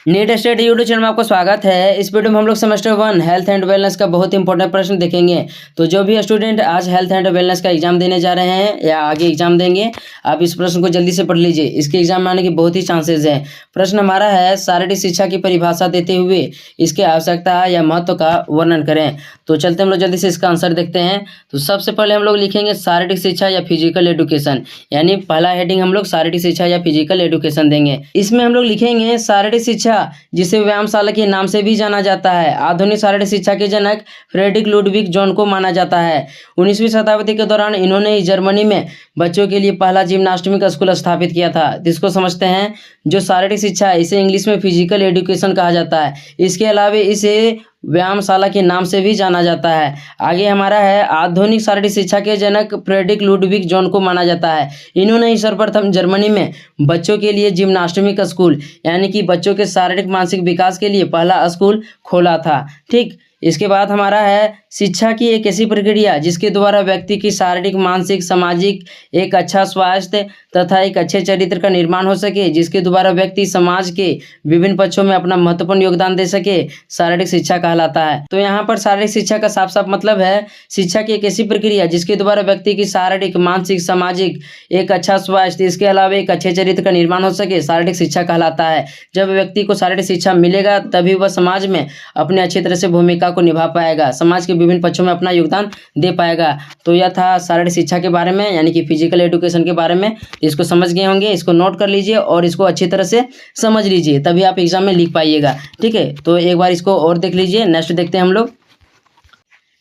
NEET study YouTube channel में आपको स्वागत है। इस वीडियो में हम लोग सेमेस्टर 1 हेल्थ एंड वेलनेस का बहुत इंपॉर्टेंट प्रश्न देखेंगे। तो जो भी स्टूडेंट आज हेल्थ एंड वेलनेस का एग्जाम देने जा रहे हैं या आगे एग्जाम देंगे, आप इस प्रश्न को जल्दी से पढ़ लीजिए। इसके एग्जाम में आने की बहुत ही चांसेस है। प्रश्न हमारा है, शारीरिक शिक्षा की परिभाषा देते हुए इसके आवश्यकता या महत्व का वर्णन करें। तो चलते हम लोग जल्दी से इसका आंसर देखते हैं। तो सबसे पहले हम लोग लिखेंगे शारीरिक शिक्षा या फिजिकल एजुकेशन, यानी पहला हेडिंग हम लोग शारीरिक शिक्षा या फिजिकल एजुकेशन देंगे। इसमें हम लोग लिखेंगे शारीरिक शिक्षा, जिसे व्यायामशाला के नाम से भी जाना जाता है। आधुनिक शारीरिक शिक्षा के जनक फ्रेडरिक लुडविग जॉन को माना जाता है। 19वीं शताब्दी के दौरान इन्होंने जर्मनी में बच्चों के लिए पहला जिम्नास्टिक स्कूल स्थापित किया था, जिसको समझते हैं। जो शारीरिक शिक्षा है इसे इंग्लिश में फिजिकल एजुकेशन कहा जाता है। इसके अलावा इसे व्यायामशाला के नाम से भी जाना जाता है। आगे हमारा है, आधुनिक शारीरिक शिक्षा के जनक फ्रेडरिक लुडविग जॉन को माना जाता है। इन्होंने ही सर्वप्रथम जर्मनी में बच्चों के लिए जिम्नास्टिक स्कूल, यानी कि बच्चों के शारीरिक मानसिक विकास के लिए पहला स्कूल खोला था। ठीक, इसके बाद हमारा है, शिक्षा की एक ऐसी प्रक्रिया जिसके द्वारा व्यक्ति की शारीरिक मानसिक सामाजिक एक अच्छा स्वास्थ्य तथा एक अच्छे चरित्र का निर्माण हो सके, जिसके द्वारा व्यक्ति समाज के विभिन्न पक्षों में अपना महत्वपूर्ण योगदान दे सके, शारीरिक शिक्षा कहलाता है। तो यहाँ पर शारीरिक शिक्षा का साफ साफ मतलब है शिक्षा की एक ऐसी प्रक्रिया जिसके द्वारा व्यक्ति की शारीरिक मानसिक सामाजिक एक अच्छा स्वास्थ्य, इसके अलावा एक अच्छे चरित्र का निर्माण हो सके, शारीरिक शिक्षा कहलाता है। जब व्यक्ति को शारीरिक शिक्षा मिलेगा तभी वह समाज में अपने अच्छी तरह से भूमिका को निभा पाएगा, समाज के विभिन्न पक्षों में अपना योगदान दे पाएगा। तो यह था शारीरिक शिक्षा के बारे में, यानी कि फिजिकल एजुकेशन के बारे में। इसको समझ गए होंगे, इसको नोट कर लीजिए और इसको अच्छी तरह से समझ लीजिए, तभी आप एग्जाम में लिख पाइएगा। ठीक है, तो एक बार इसको और देख लीजिए। नेक्स्ट देखते हैं हम लोग।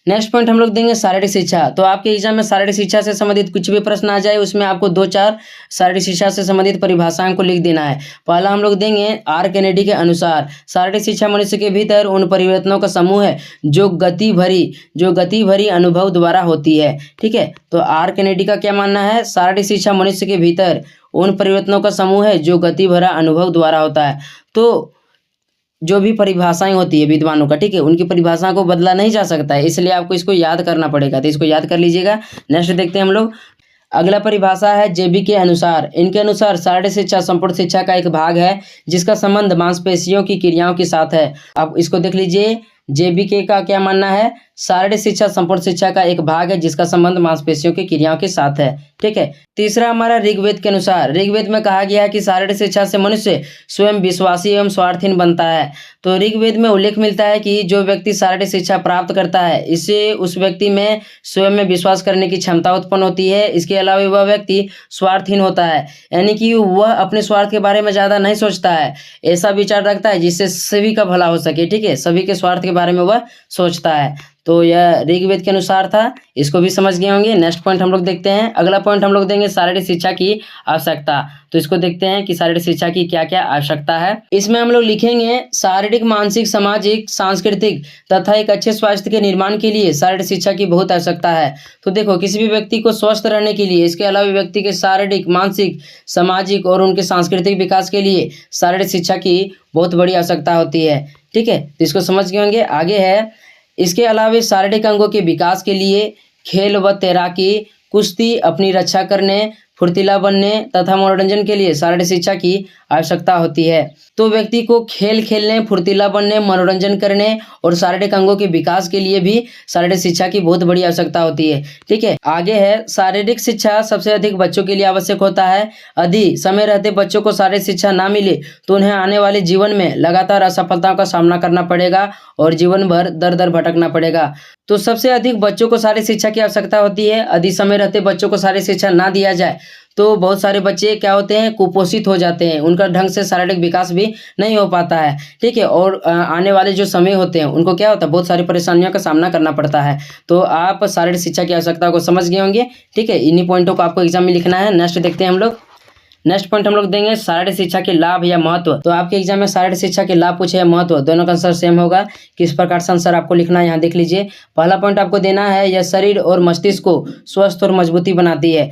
नेक्स्ट पॉइंट हम लोग देंगे शारीरिक शिक्षा। तो आपके एग्जाम में शारीरिक शिक्षा से संबंधित कुछ भी प्रश्न आ जाए, उसमें आपको 2-4 शारीरिक शिक्षा से संबंधित परिभाषाओं को लिख देना है। पहला हम लोग देंगे, आर कैनेडी के अनुसार शारीरिक शिक्षा मनुष्य के भीतर उन परिवर्तनों का समूह है जो गति भरी अनुभव द्वारा होती है। ठीक है, तो आर कैनेडी का क्या मानना है, शारीरिक शिक्षा मनुष्य के भीतर उन परिवर्तनों का समूह है जो गति भरा अनुभव द्वारा होता है। तो जो भी परिभाषाएं होती है विद्वानों का, ठीक है, उनकी परिभाषा को बदला नहीं जा सकता है, इसलिए आपको इसको याद करना पड़ेगा। तो इसको याद कर लीजिएगा। नेक्स्ट देखते हैं हम लोग। अगला परिभाषा है जेबी के अनुसार। इनके अनुसार शारीरिक शिक्षा संपूर्ण शिक्षा का एक भाग है जिसका संबंध मांसपेशियों की क्रियाओं के साथ है। आप इसको देख लीजिए। जेबीके का क्या मानना है, शारीरिक शिक्षा संपूर्ण शिक्षा का एक भाग है जिसका संबंध मांसपेशियों की क्रियाओं के साथ है। ठीक है, तीसरा हमारा ऋग्वेद के अनुसार। ऋग्वेद में कहा गया है कि शारीरिक शिक्षा से मनुष्य स्वयं विश्वासी एवं स्वार्थहीन बनता है। तो ऋग्वेद में उल्लेख मिलता है कि जो व्यक्ति शारीरिक शिक्षा प्राप्त करता है, इससे उस व्यक्ति में स्वयं में विश्वास करने की क्षमता उत्पन्न होती है। इसके अलावा वह व्यक्ति स्वार्थहीन होता है, यानी कि वह अपने स्वार्थ के बारे में ज़्यादा नहीं सोचता है, ऐसा विचार रखता है जिससे सभी का भला हो सके। ठीक है, सभी के स्वार्थ के बारे में वह सोचता है। तो यह ऋग्वेद के अनुसार था, इसको भी समझ गए होंगे। नेक्स्ट पॉइंट हम लोग देखते हैं। अगला पॉइंट हम लोग देंगे शारीरिक शिक्षा की आवश्यकता। तो इसको देखते हैं कि शारीरिक शिक्षा की क्या क्या आवश्यकता है। इसमें हम लोग लिखेंगे, शारीरिक मानसिक सामाजिक सांस्कृतिक तथा एक अच्छे स्वास्थ्य के निर्माण के लिए शारीरिक शिक्षा की बहुत आवश्यकता है। तो देखो, किसी भी व्यक्ति को स्वस्थ रहने के लिए, इसके अलावा व्यक्ति के शारीरिक मानसिक सामाजिक और उनके सांस्कृतिक विकास के लिए शारीरिक शिक्षा की बहुत बड़ी आवश्यकता होती है। ठीक है, तो इसको समझ गए होंगे। आगे है, इसके अलावा शारीरिक अंगों के विकास के लिए खेल व तैराकी, कुश्ती, अपनी रक्षा करने, फुर्तीला बनने तथा मनोरंजन के लिए शारीरिक शिक्षा की आवश्यकता होती है। तो व्यक्ति को खेल खेलने, फुर्तीला बनने, मनोरंजन करने और शारीरिक अंगों के विकास के लिए भी शारीरिक शिक्षा की बहुत बड़ी आवश्यकता होती है। ठीक है, आगे है, शारीरिक शिक्षा सबसे अधिक बच्चों के लिए आवश्यक होता है। यदि समय रहते बच्चों को शारीरिक शिक्षा ना मिले तो उन्हें आने वाले जीवन में लगातार असफलताओं का सामना करना पड़ेगा और जीवन भर दर दर भटकना पड़ेगा। तो सबसे अधिक बच्चों को शारीरिक शिक्षा की आवश्यकता होती है। यदि समय रहते बच्चों को शारीरिक शिक्षा ना दिया जाए तो बहुत सारे बच्चे क्या होते हैं, कुपोषित हो जाते हैं, उनका ढंग से शारीरिक विकास भी नहीं हो पाता है। ठीक है, और आने वाले जो समय होते हैं उनको क्या होता है, बहुत सारी परेशानियों का सामना करना पड़ता है। तो आप शारीरिक शिक्षा की आवश्यकता को समझ गए होंगे। ठीक है, इन्हीं पॉइंटों को आपको एग्जाम में लिखना है। नेक्स्ट देखते हैं हम लोग। नेक्स्ट पॉइंट हम लोग देंगे शारीरिक शिक्षा के लाभ या महत्व। तो आपके एग्जाम में शारीरिक शिक्षा के लाभ पूछे या महत्व, दोनों का आंसर सेम होगा। किस प्रकार से आंसर आपको लिखना है यहाँ देख लीजिए। पहला पॉइंट आपको देना है, यह शरीर और मस्तिष्क को स्वस्थ और मजबूती बनाती है।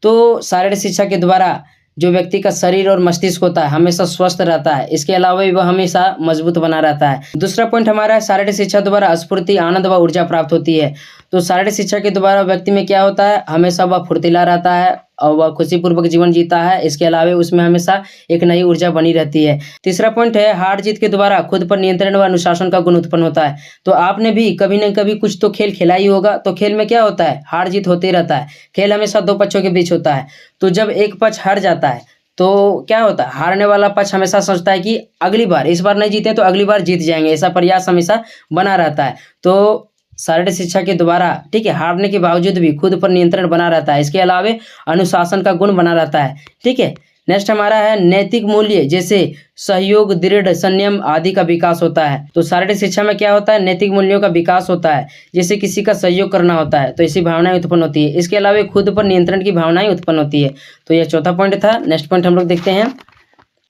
तो शारीरिक शिक्षा के द्वारा जो व्यक्ति का शरीर और मस्तिष्क होता है हमेशा स्वस्थ रहता है, इसके अलावा भी वह हमेशा मजबूत बना रहता है। दूसरा पॉइंट हमारा है, शारीरिक शिक्षा द्वारा स्फूर्ति, आनंद व ऊर्जा प्राप्त होती है। तो शारीरिक शिक्षा के द्वारा व्यक्ति में क्या होता है, हमेशा वह फुर्तीला रहता है, और वह खुशीपूर्वक जीवन जीता है। इसके अलावा उसमें हमेशा एक नई ऊर्जा बनी रहती है। तीसरा पॉइंट है, हार जीत के द्वारा खुद पर नियंत्रण व अनुशासन का गुण उत्पन्न होता है। तो आपने भी कभी न कभी कुछ तो खेल खेला ही होगा। तो खेल में क्या होता है, हार जीत होते रहता है। खेल हमेशा दो पक्षों के बीच होता है। तो जब एक पक्ष हार जाता है तो क्या होता है, हारने वाला पक्ष हमेशा सोचता है कि अगली बार, इस बार नहीं जीते तो अगली बार जीत जाएंगे, ऐसा प्रयास हमेशा बना रहता है। तो शारीरिक शिक्षा के द्वारा, ठीक है, हारने के बावजूद भी खुद पर नियंत्रण बना रहता है। इसके अलावा अनुशासन का गुण बना रहता है। ठीक है, नेक्स्ट हमारा है नैतिक मूल्य जैसे सहयोग, दृढ़ संयम आदि का विकास होता है। तो शारीरिक शिक्षा में क्या होता है, नैतिक मूल्यों का विकास होता है, जैसे किसी का सहयोग करना होता है तो ऐसी भावनाएं उत्पन्न होती है। इसके अलावा खुद पर नियंत्रण की भावनाएं उत्पन्न होती है। तो यह चौथा पॉइंट था। नेक्स्ट पॉइंट हम लोग देखते हैं।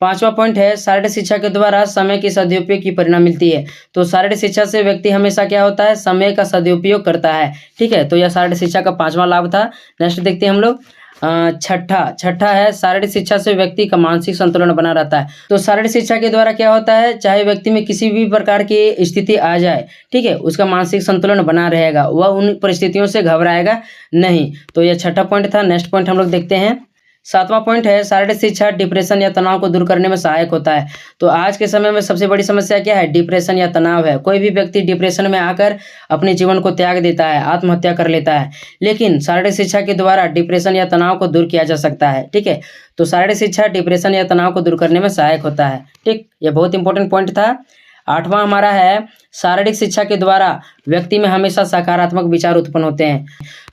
पांचवा पॉइंट है, शारीरिक शिक्षा के द्वारा समय के सदुपयोग की परिणाम मिलती है। तो शारीरिक शिक्षा से व्यक्ति हमेशा क्या होता है, समय का सदुपयोग करता है। ठीक है, तो यह शारीरिक शिक्षा का पांचवा लाभ था। नेक्स्ट देखते हैं हम लोग छठा है, शारीरिक शिक्षा से व्यक्ति का मानसिक संतुलन बना रहता है। तो शारीरिक शिक्षा के द्वारा क्या होता है, चाहे व्यक्ति में किसी भी प्रकार की स्थिति आ जाए, ठीक है, उसका मानसिक संतुलन बना रहेगा, वह उन परिस्थितियों से घबराएगा नहीं। तो यह छठा पॉइंट था। नेक्स्ट पॉइंट हम लोग देखते हैं। सातवां पॉइंट है, शारीरिक शिक्षा डिप्रेशन या तनाव को दूर करने में सहायक होता है। तो आज के समय में सबसे बड़ी समस्या क्या है, डिप्रेशन या तनाव है। कोई भी व्यक्ति डिप्रेशन में आकर अपने जीवन को त्याग देता है, आत्महत्या कर लेता है। लेकिन शारीरिक शिक्षा के द्वारा डिप्रेशन या तनाव को दूर किया जा सकता है। ठीक है, तो शारीरिक शिक्षा डिप्रेशन या तनाव को दूर करने में सहायक होता है। ठीक, यह बहुत इंपॉर्टेंट पॉइंट था। आठवां हमारा है, शारीरिक शिक्षा के द्वारा व्यक्ति में हमेशा सकारात्मक विचार उत्पन्न होते हैं।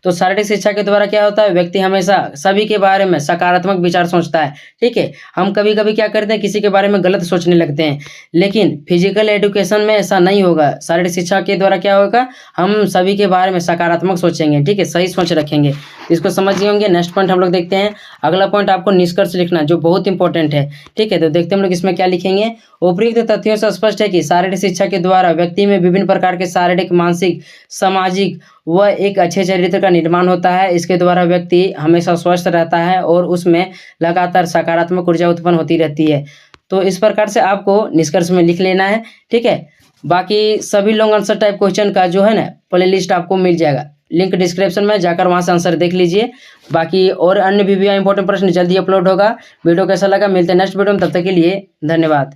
तो शारीरिक शिक्षा के द्वारा क्या होता है, व्यक्ति हमेशा सभी के बारे में सकारात्मक विचार सोचता है। ठीक है, हम कभी कभी क्या करते हैं, किसी के बारे में गलत सोचने लगते हैं, लेकिन फिजिकल एजुकेशन में ऐसा नहीं होगा। शारीरिक शिक्षा के द्वारा क्या होगा, हम सभी के बारे में सकारात्मक सोचेंगे। ठीक है, सही सोच रखेंगे। इसको समझ गए होंगे। नेक्स्ट पॉइंट हम लोग देखते हैं। अगला पॉइंट आपको निष्कर्ष लिखना, जो बहुत इंपॉर्टेंट है। ठीक है, तो देखते हैं हम लोग इसमें क्या लिखेंगे। उपयुक्त तथ्यों से स्पष्ट है कि शारीरिक शिक्षा के द्वारा व्यक्ति में विभिन्न प्रकार के शारीरिक, मानसिक, सामाजिक व एक अच्छे चरित्र का निर्माण होता है। इसके द्वारा व्यक्ति हमेशा स्वस्थ रहता है और उसमें लगातार सकारात्मक ऊर्जा उत्पन्न होती रहती है। तो इस प्रकार से आपको निष्कर्ष में लिख लेना है। ठीक है, बाकी सभी लॉन्ग आंसर टाइप क्वेश्चन का जो है ना प्ले लिस्ट आपको मिल जाएगा, लिंक डिस्क्रिप्शन में जाकर वहां से आंसर देख लीजिए। बाकी और अन्य भी इंपॉर्टेंट प्रश्न जल्दी अपलोड होगा। वीडियो कैसा लगा, मिलते हैं नेक्स्ट वीडियो में, तब तक के लिए धन्यवाद।